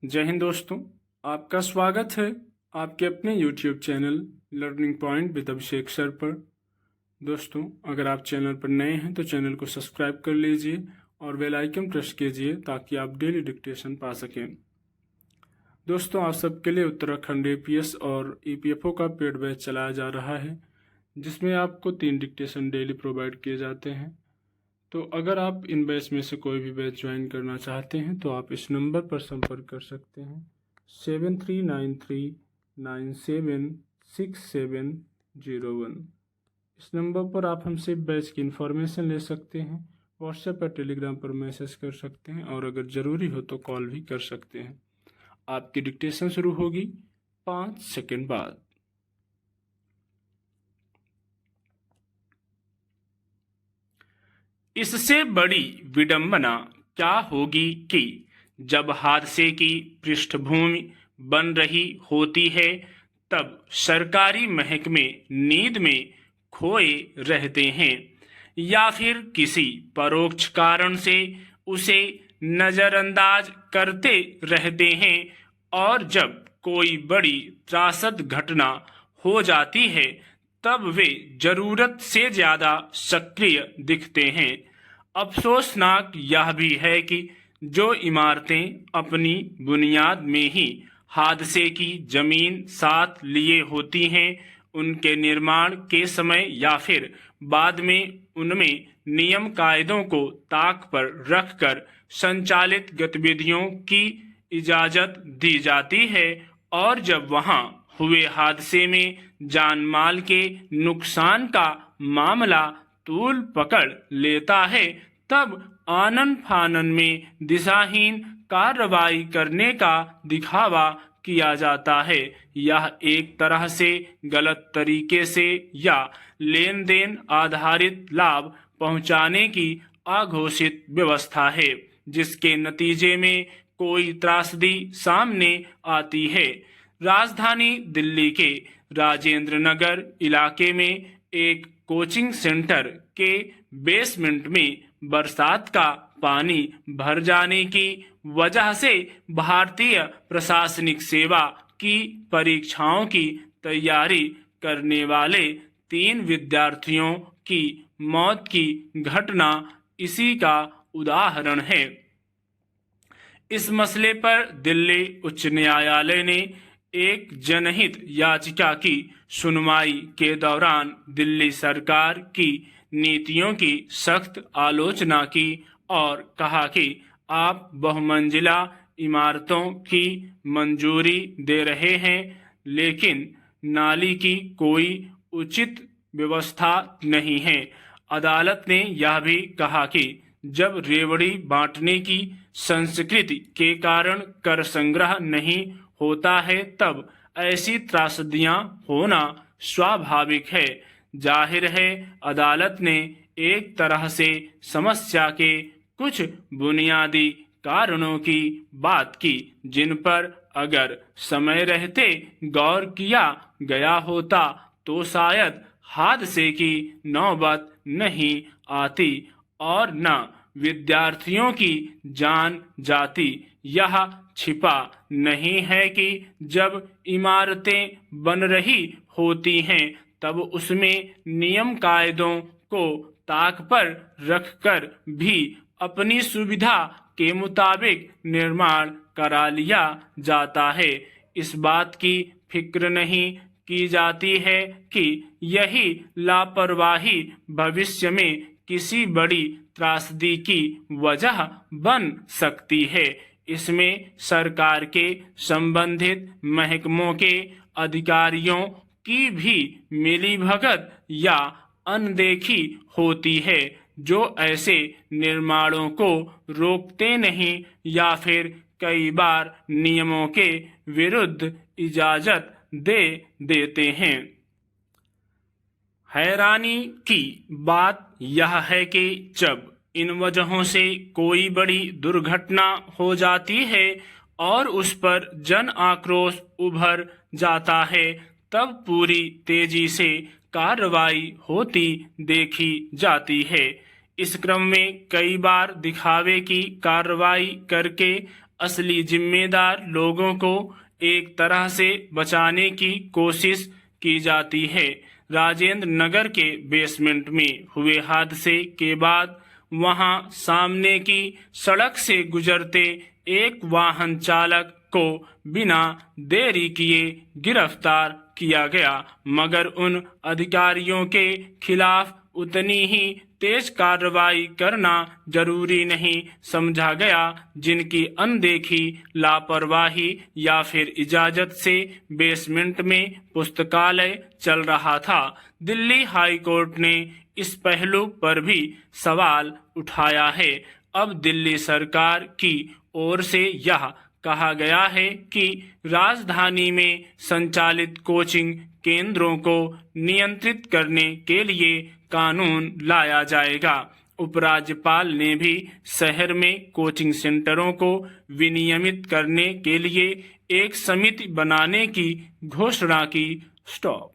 जय हिंद दोस्तों, आपका स्वागत है आपके अपने YouTube channel learning point with Abhishek sir पर। दोस्तों, अगर आप चैनल पर नए हैं तो चैनल को सब्सक्राइब कर लीजिए और बेल आइकन प्रेस कीजिए ताकि आप डेली डिक्टेशन पा सकें। दोस्तों, आप सबके लिए उत्तराखंड APS और EPFO का पेड बैच चलाया जा रहा है, जिसमें आपको 3 डिक्टेशन डेली प्रोवाइड किए जाते हैं। तो अगर आप इन बैच में से कोई भी बैच ज्वाइन करना चाहते हैं तो आप इस नंबर पर संपर्क कर सकते हैं 7393976701। इस नंबर पर आप हमसे बैच की इन्फॉर्मेशन ले सकते हैं, व्हाट्सएप या टेलीग्राम पर मैसेज कर सकते हैं और अगर ज़रूरी हो तो कॉल भी कर सकते हैं। आपकी डिक्टेशन शुरू होगी 5 सेकंड बाद। इससे बड़ी विडंबना क्या होगी कि जब हादसे की पृष्ठभूमि बन रही होती है तब सरकारी महकमे नींद में खोए रहते हैं या फिर किसी परोक्ष कारण से उसे नजरअंदाज करते रहते हैं, और जब कोई बड़ी त्रासद घटना हो जाती है तब वे जरूरत से ज्यादा सक्रिय दिखते हैं। अफसोसनाक यह भी है कि जो इमारतें अपनी बुनियाद में ही हादसे की जमीन साथ लिए होती हैं, उनके निर्माण के समय या फिर बाद में उनमें नियम कायदों को ताक पर रखकर संचालित गतिविधियों की इजाजत दी जाती है, और जब वहां हुए हादसे में जान माल के नुकसान का मामला तूल पकड़ लेता है तब आनन फानन में दिशाहीन कार्रवाई करने का दिखावा किया जाता है। यह एक तरह से गलत तरीके से या लेन देन आधारित लाभ पहुंचाने की अघोषित व्यवस्था है, जिसके नतीजे में कोई त्रासदी सामने आती है। राजधानी दिल्ली के राजेंद्र नगर इलाके में एक कोचिंग सेंटर के बेसमेंट में बरसात का पानी भर जाने की वजह से भारतीय प्रशासनिक सेवा की परीक्षाओं की तैयारी करने वाले 3 विद्यार्थियों की मौत की घटना इसी का उदाहरण है। इस मसले पर दिल्ली उच्च न्यायालय ने एक जनहित याचिका की सुनवाई के दौरान दिल्ली सरकार की नीतियों की सख्त आलोचना की और कहा कि आप बहुमंजिला इमारतों की मंजूरी दे रहे हैं लेकिन नाली की कोई उचित व्यवस्था नहीं है। अदालत ने यह भी कहा कि जब रेवड़ी बांटने की संस्कृति के कारण कर संग्रह नहीं होता है तब ऐसी त्रासदियां होना स्वाभाविक है। जाहिर है अदालत ने एक तरह से समस्या के कुछ बुनियादी कारणों की बात की जिन पर अगर समय रहते गौर किया गया होता तो शायद हादसे की नौबत नहीं आती और न विद्यार्थियों की जान जाती। यह छिपा नहीं है कि जब इमारतें बन रही होती हैं तब उसमें नियम कायदों को ताक पर रखकर भी अपनी सुविधा के मुताबिक निर्माण करा लिया जाता है। इस बात की फिक्र नहीं की जाती है कि यही लापरवाही भविष्य में किसी बड़ी त्रासदी की वजह बन सकती है। इसमें सरकार के संबंधित महकमों के अधिकारियों की भी मिलीभगत या अनदेखी होती है, जो ऐसे निर्माणों को रोकते नहीं या फिर कई बार नियमों के विरुद्ध इजाजत दे देते हैं। हैरानी की बात यह है कि जब इन वजहों से कोई बड़ी दुर्घटना हो जाती है और उस पर जन आक्रोश उभर जाता है तब पूरी तेजी से कार्रवाई होती देखी जाती है। इस क्रम में कई बार दिखावे की कार्रवाई करके असली जिम्मेदार लोगों को एक तरह से बचाने की कोशिश की जाती है। राजेंद्र नगर के बेसमेंट में हुए हादसे के बाद वहां सामने की सड़क से गुजरते एक वाहन चालक को बिना देरी किए गिरफ्तार किया गया, मगर उन अधिकारियों के खिलाफ उतनी ही तेज कार्रवाई करना जरूरी नहीं समझा गया जिनकी अनदेखी, लापरवाही या फिर इजाजत से बेसमेंट में पुस्तकालय चल रहा था। दिल्ली हाई कोर्ट ने इस पहलू पर भी सवाल उठाया है। अब दिल्ली सरकार की ओर से यह कहा गया है कि राजधानी में संचालित कोचिंग केंद्रों को नियंत्रित करने के लिए कानून लाया जाएगा। उपराज्यपाल ने भी शहर में कोचिंग सेंटरों को विनियमित करने के लिए एक समिति बनाने की घोषणा की। स्टॉप।